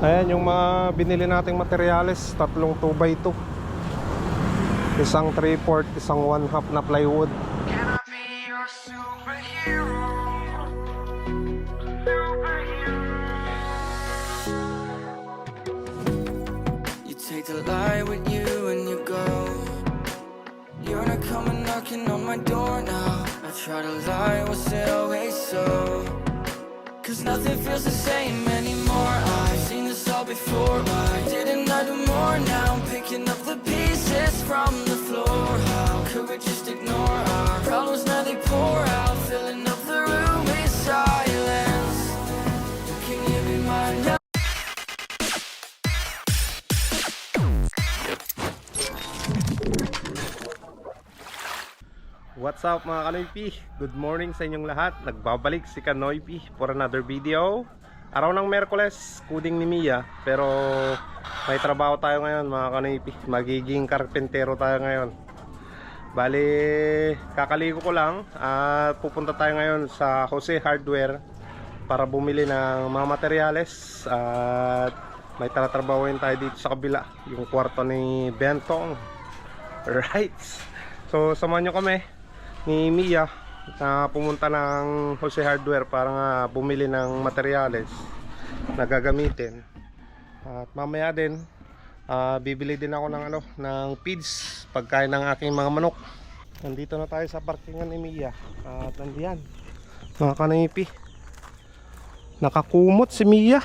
Ayan yung mga binili nating materyales, tatlong 2x2, isang 3/4, isang 1/2 na plywood. Can I be your superhero? You take the light with you and you go. You're not coming knocking on my door now. I try to lie, was it always so? Cause nothing feels the same anymore. I've seen this all before. Why didn't I do more? Now I'm picking up the pieces from the floor. How could we just ignore our problems? Now they pour out, filling up the room with silence. Can you be mine now? What's up mga Kanoypi? Good morning sa inyong lahat. Nagbabalik si Kanoypi for another video. Araw ng Merkules, kuding ni Mia. Pero may trabaho tayo ngayon mga Kanoypi. Magiging karpentero tayo ngayon. Bali, kakaligo ko lang. At pupunta tayo ngayon sa Jose Hardware para bumili ng mga materyales. At may tatrabahoin tayo dito sa kabila, yung kwarto ni Bentong. Right. So samahan nyo kami ni Mia na pumunta ng Jose Hardware para nga bumili ng materyales na gagamitin. At mamaya din bibili din ako ng ng feeds, pagkain ng aking mga manok. Nandito na tayo sa parkingan ni Mia. At nandiyan mga Kanoypi, nakakumot si Mia.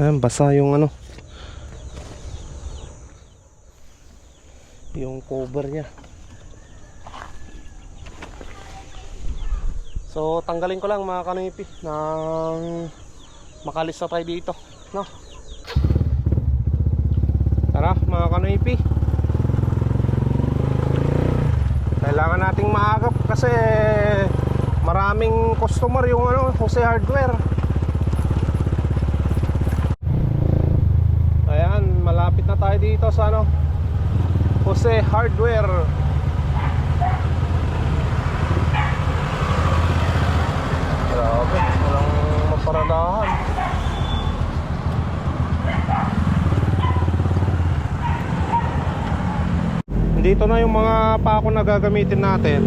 Ayan, basa yung yung cover niya. So tanggalin ko lang mga Kanoypi nang makalis na tayo dito, no? Tara mga Kanoypi, kailangan nating maagap kasi maraming customer yung Jose Hardware. Ayan, malapit na tayo dito sa Jose Hardware. Grabe, walang maparadahan. Dito na yung mga pako na gagamitin natin.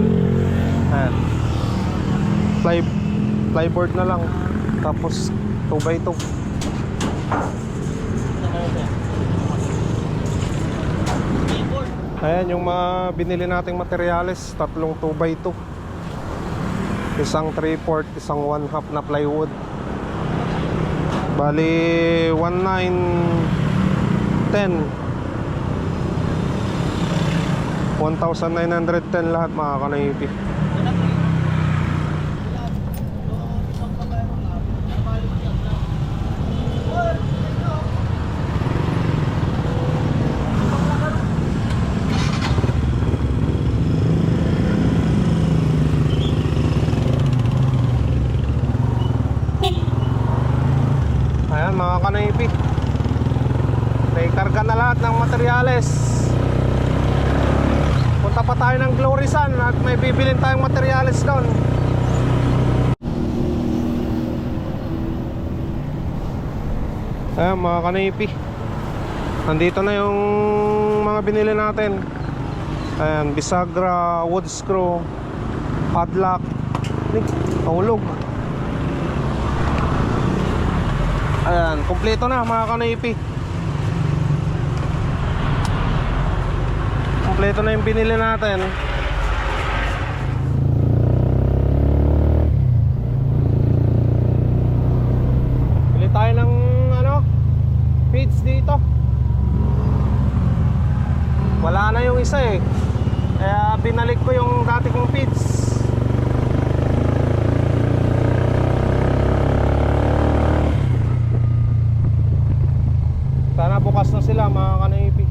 Ayan, plyboard na lang. Tapos 2x2. Ayan yung mga binili nating materyales, tatlong 2x2, isang 3/4, isang 1/2 na plywood. Bali 1,910 1,910 lahat mga Kanoypi. Ayan mga Kanoypi, may karga na lahat ng materyales. Punta pa tayo ng Glorisan at may bibilin tayong materyales doon. Ayan mga Kanoypi, nandito na yung mga binili natin. Ayan, bisagra, wood screw, padlock, hulog. Ayan, kumpleto na mga Kanoypi. Kumpleto na yung binili natin. Bili tayo ng feeds dito. Wala na yung isa eh, kaya binalik ko yung dati kong feeds. Sana bukas na sila mga Kanoypi.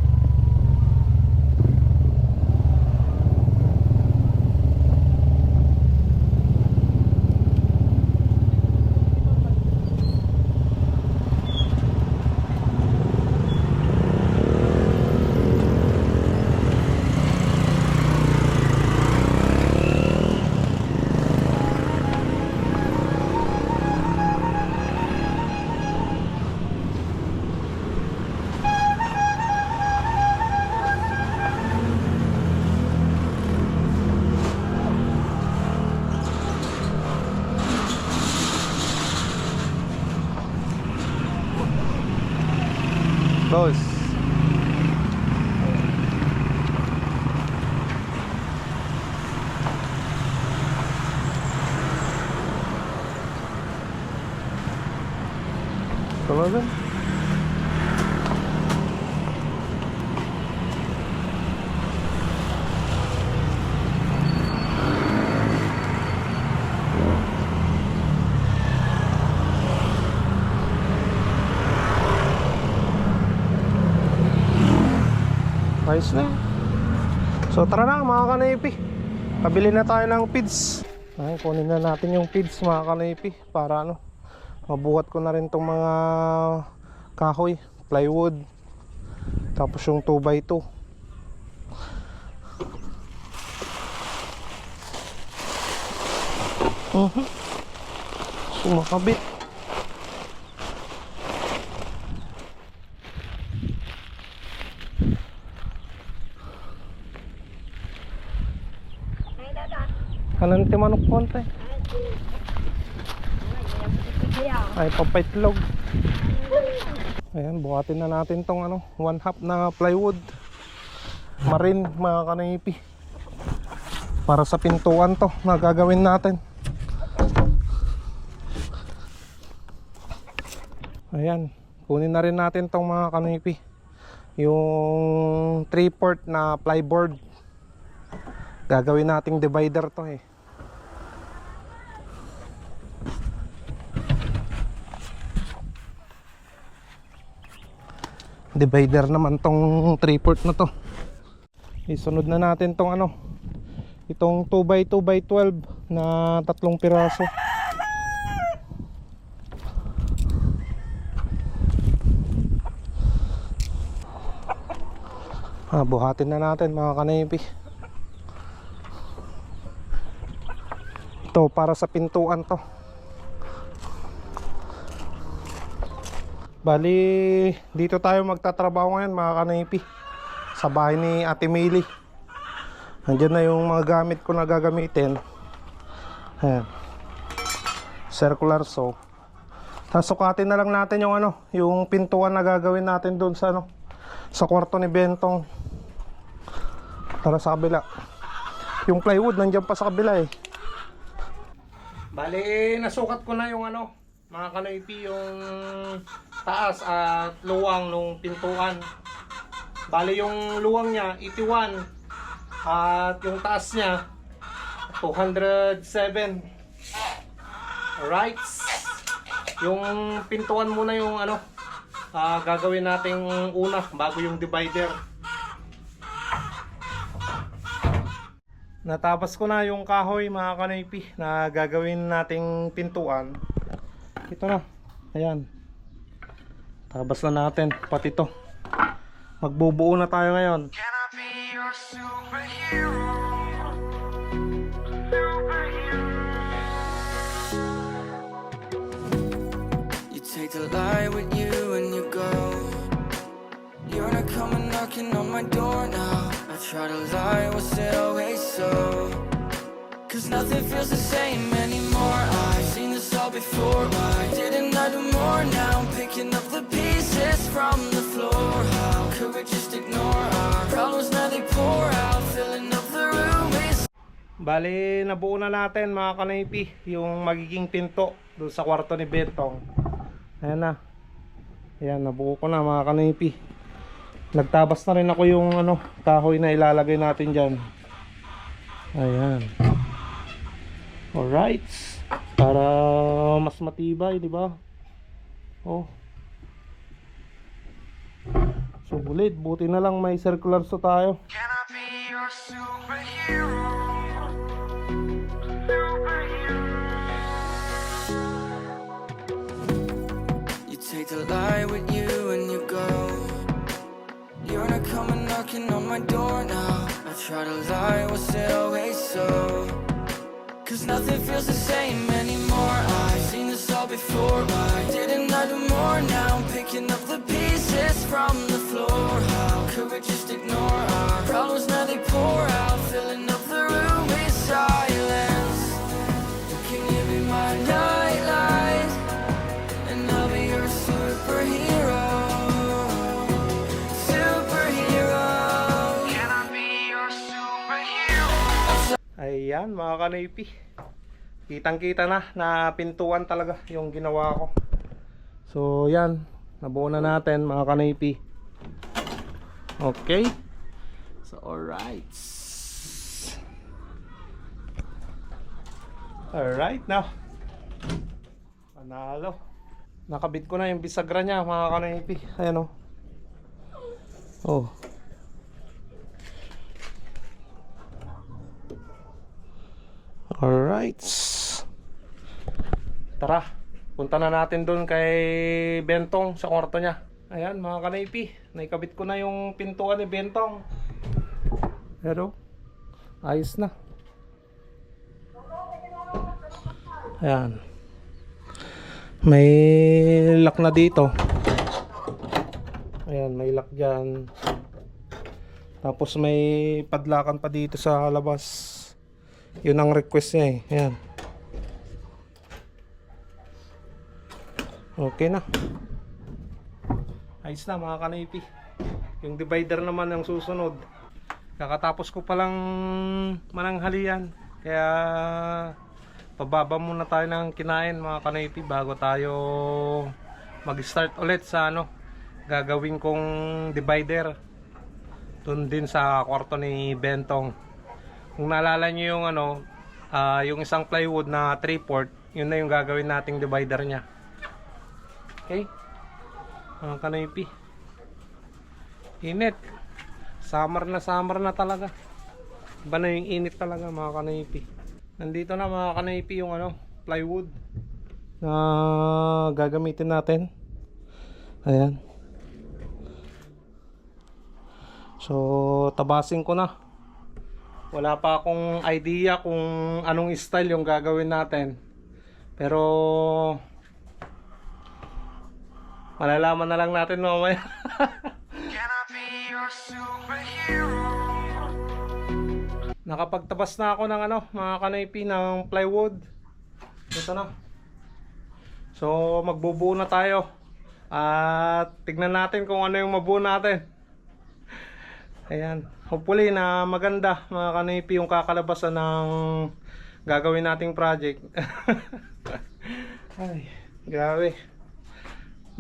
boss. Talaga? Ayos na yun. So tara na mga kanaypi, pabili na tayo ng feeds. Ay, kunin na natin yung feeds mga kanaypi para ano, mabuhat ko na rin tong mga kahoy, plywood, tapos yung 2x2. Sumakabit. Kanan ti manok konti. Ay papaitlog. Ayan, buhatin na natin tong ano, 1/2 na plywood marin mga kanaypi, para sa pintuan to na gagawin natin. Ayan, kunin na rin natin tong mga kanaypi, yung 3/4 na plyboard. Gagawin nating divider to eh. Divider naman tong 3/4 na to. Isunod na natin tong ano, itong 2x2x12 na 3 piraso. Buhatin na natin mga kanaypi. Ito para sa pintuan to. Bali, dito tayo magtatrabaho ngayon mga kanaypi, sa bahay ni Ate Maylie. Nandiyan na yung mga gamit ko na gagamitin. Ayan, circular saw. Sukatin na lang natin yung ano, yung pintuan na gagawin natin doon sa ano, sa kwarto ni Bentong. Para sa kabila. Yung plywood nandiyan pa sa kabila eh. Bali, nasukat ko na yung ano, mga kanaypi, yung taas at luwang nung pintuan. Bali yung luwang niya 81 at yung taas niya 207. Alright, yung pintuan muna yung ano, gagawin nating una bago yung divider. Natapos ko na yung kahoy mga kanaypi na gagawin nating pintuan. Ito na, ayan, tabas na natin pati to. Magbubuo na tayo ngayon. Can I be your superhero? You take the light with you and you go. You're not coming knocking on my door now. I try to lie, was it always so? Cause nothing feels the same anymore. I've seen this all before. Why didn't I do more? Now I'm picking up the pieces from the floor. How could we just ignore our problems? Now they pour out, filling up the room with... Bali, nabuo na natin mga kanaypi yung magiging pinto doon sa kwarto ni Bentong. Ayan na. Ayan, nabuo ko na mga kanaypi. Nagtabas na rin ako yung ano, kahoy na ilalagay natin dyan. Ayan. Alright. Para mas matibay, di ba? Oh. So bulit, buti na lang may circular saw tayo. Can I be your superhero? You take the light with you and you go. You're not coming knocking on my door now. I try to lie, was it always so? Cause nothing feels the same anymore. I've seen this all before. Why didn't I do more? Now I'm picking up the pieces from the floor. How could we just ignore our problems? Now they pour out, filling up the room with silence. Can you be my nightlight? And I'll be your superhero. Ayan mga kanipi, kitang kita na pintuan talaga yung ginawa ko. So yan, nabuo na natin mga kanipi. Okay, so alright. Alright now, panalo. Nakabit ko na yung bisagra niya mga kanipi. Ayan o. Oh. Alright. Tara, punta na natin doon kay Bentong sa kwarto niya. Ayan mga kanipi, naikabit ko na yung pintuan ni Bentong. Pero ayos na. Ayan, may lock na dito. Ayan, may lock dyan. Tapos may padlakan pa dito sa labas. Yun ang request niya eh. Ayan. Okay na. Ayos na mga kanipi. Yung divider naman ang susunod. Kakatapos ko palang mananghalian. Kaya pababa muna tayo ng kinain mga kanipi bago tayo mag-start ulit sa gagawin kong divider doon din sa kwarto ni Bentong. Kung naalala nyo yung yung isang plywood na 3/4, yun na yung gagawin nating divider nya. Okay mga kanipi, init, summer na talaga. Iba na yung init talaga mga kanipi. Nandito na mga kanipi yung plywood na gagamitin natin. Ayan. So tabasin ko na. Wala pa akong idea kung anong style yung gagawin natin. Pero malalaman na lang natin mamaya. Can I be your superhero? Nakapagtabas na ako ng mga kanipi ng plywood. Ito na. So magbubuo na tayo. At tignan natin kung ano yung mabuo natin. Ayan. Hopefully na maganda mga kanipi yung kakalabasan ng gagawin nating project. Ay, grabe.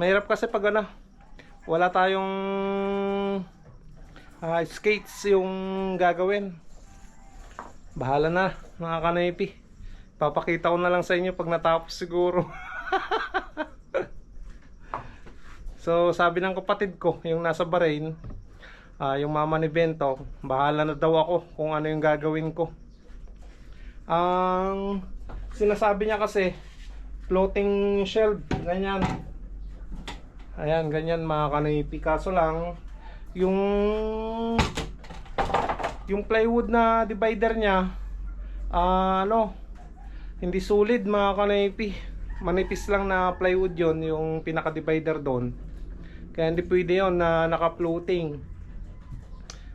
Mahirap kasi pag wala tayong skates yung gagawin. Bahala na mga kanipi. Papakita ko na lang sa inyo pag natapos siguro. So sabi ng kapatid ko, yung nasa Bahrain, yung mama ni Bento, bahala na daw ako kung ano yung gagawin ko. Ang sinasabi niya kasi floating shelf, ganyan. Ayan, ganyan mga kanipi. Kaso lang yung plywood na divider niya hindi solid mga kanipi. Manipis lang na plywood yon yung pinaka divider doon. Kaya hindi pwede yon na naka-floating.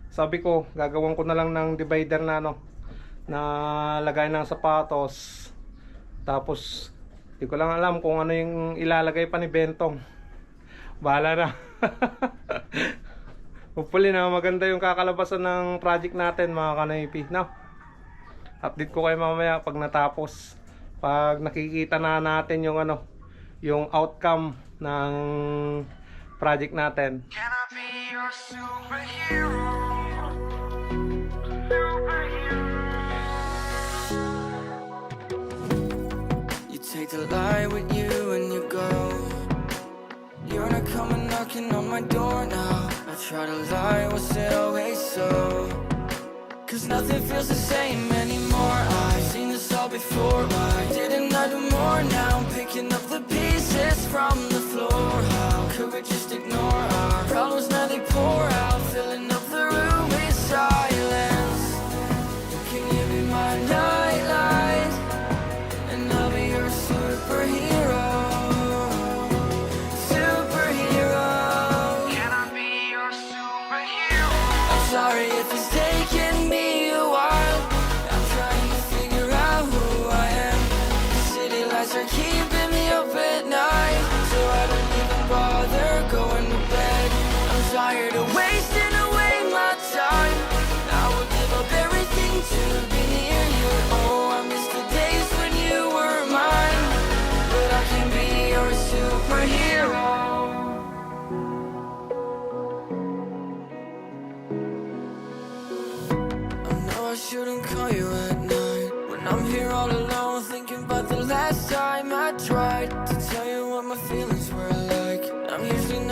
Sabi ko, gagawin ko na lang ng divider na na lagay ng sapatos. Tapos di ko lang alam kung ano yung ilalagay pa ni Bentong. Bahala na. Hopefully na maganda yung kakalabasan ng project natin mga kanipi. Update ko kayo mamaya pag natapos. Pag nakikita na natin yung yung outcome ng project natin. Can I be your superhero? You take the light with you and you go. You're not coming knocking on my door now. I try to lie, was it always so? Cause nothing feels the same anymore. I've seen this all before. Why didn't I do more? Now I'm picking up the pieces from the floor. How could we just ignore our problems? Now they pour out, filling up the room with silence. Can you be my nightlight? And I'll be your superhero. Superhero. Can I be your superhero? I'm sorry if it's taking me a while. I'm trying to figure out who I am. The city lights are keeping me up at night, so I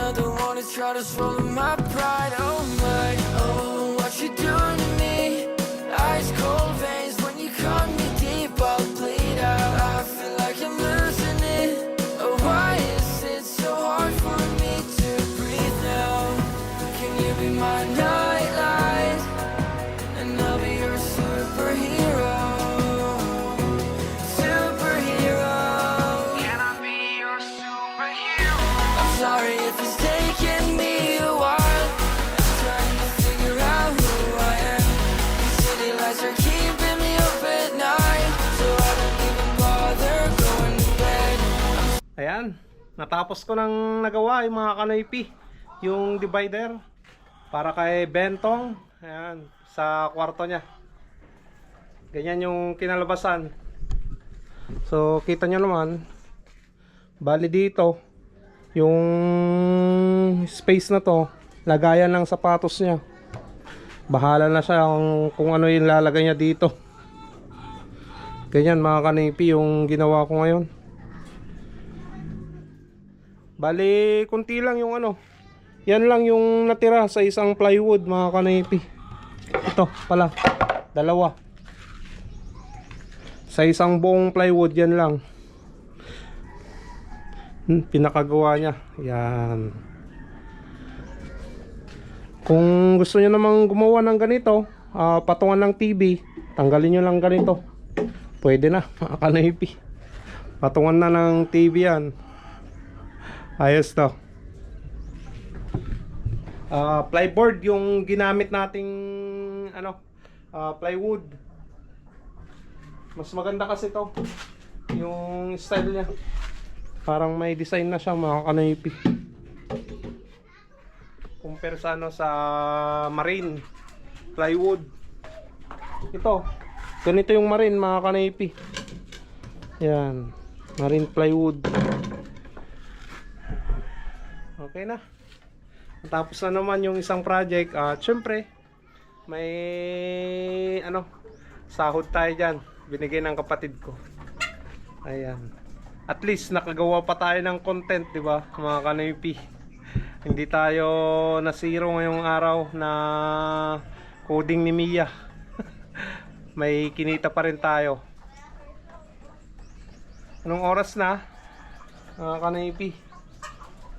another one to try to swallow my pride. Oh my, oh, what you doing to me? Ice cold veins when you cut me deep, I'll bleed out. I feel like I'm losing it. Oh, why is it so hard for me to breathe now? Can you be my nightlight? And I'll be your superhero. Superhero. Can I be your superhero? I'm sorry if it's taking me a while. I'm trying to figure out who I am. These city lights are keeping me up at night, so I don't even bother going to bed. Ayan, natapos ko nang nagawa yung mga kanoypi, yung divider para kay Bentong. Ayan, sa kwarto niya. Ganyan yung kinalabasan. So kita nyo naman, bali dito yung space na to, lagayan ng sapatos niya. Bahala na siya kung ano yung lalagay niya dito. Ganyan mga kanipi yung ginawa ko ngayon. Bali kunti lang yung ano, yan lang yung natira sa isang plywood mga kanipi. Ito pala, dalawa. Sa isang buong plywood yan lang. Pinakagawa niya. Yan. Kung gusto niyo namang gumawa ng ganito, patungan ng TV, tanggalin niyo lang ganito. Pwede na, mga kanipi. Patungan na ng TV yan. Ayos to. Plyboard yung ginamit nating ano, plywood. Mas maganda kasi to yung style niya. Parang may design na siya mga kanipi. Compare sa ano, sa marine plywood. Ito, ganito yung marine mga kanipi. Yan, marine plywood. Okay na. Tapos na naman yung isang project. Syempre may ano, sahod tayo dyan, binigay ng kapatid ko. Ayan, at least nakagawa pa tayo ng content, di ba mga kanipi? Hindi tayo nasiro ngayong araw na coding ni Mia. May kinita pa rin tayo. Anong oras na mga kanipi?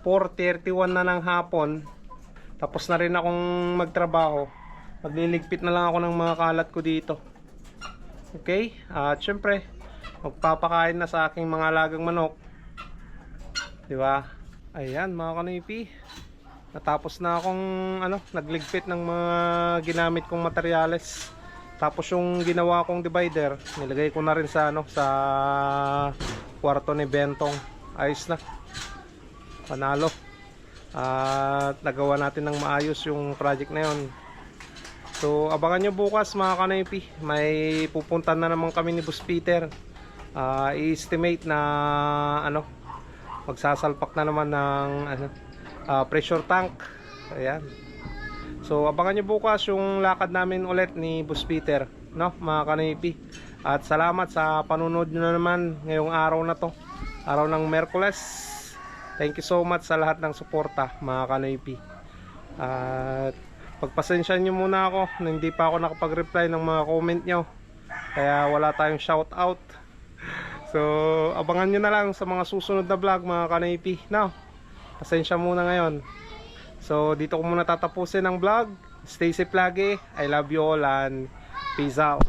4:31 na ng hapon. Tapos na rin akong magtrabaho. Magliligpit na lang ako ng mga kalat ko dito. Okay? At syempre, magpapakain na sa aking mga alagang manok. Di ba? Ayan mga kanipi. Natapos na akong ano, nagligpit ng mga ginamit kong materyales. Tapos yung ginawa kong divider, nilagay ko na rin sa ano, sa kwarto ni Bentong. Ayos na. Panalo. At nagawa natin ng maayos yung project na yon. So abangan nyo bukas mga kanipi, may pupuntan na naman kami ni Boss Peter. I-estimate na ano, magsasalpak na naman ng ano, pressure tank. Ayan. So abangan nyo bukas yung lakad namin ulit ni Boss Peter, no mga kanipi. At salamat sa panunod nyo na naman ngayong araw na to, araw ng Miyerkules. Thank you so much sa lahat ng suporta mga kanipi. At pagpasensyahan nyo muna ako na hindi pa ako nakapag-reply ng mga comment nyo, kaya wala tayong shout out. So abangan nyo na lang sa mga susunod na vlog mga kanipi. No, pasensya muna ngayon. So dito ko muna tatapusin ang vlog. Stay safe lagi. I love you all and peace out.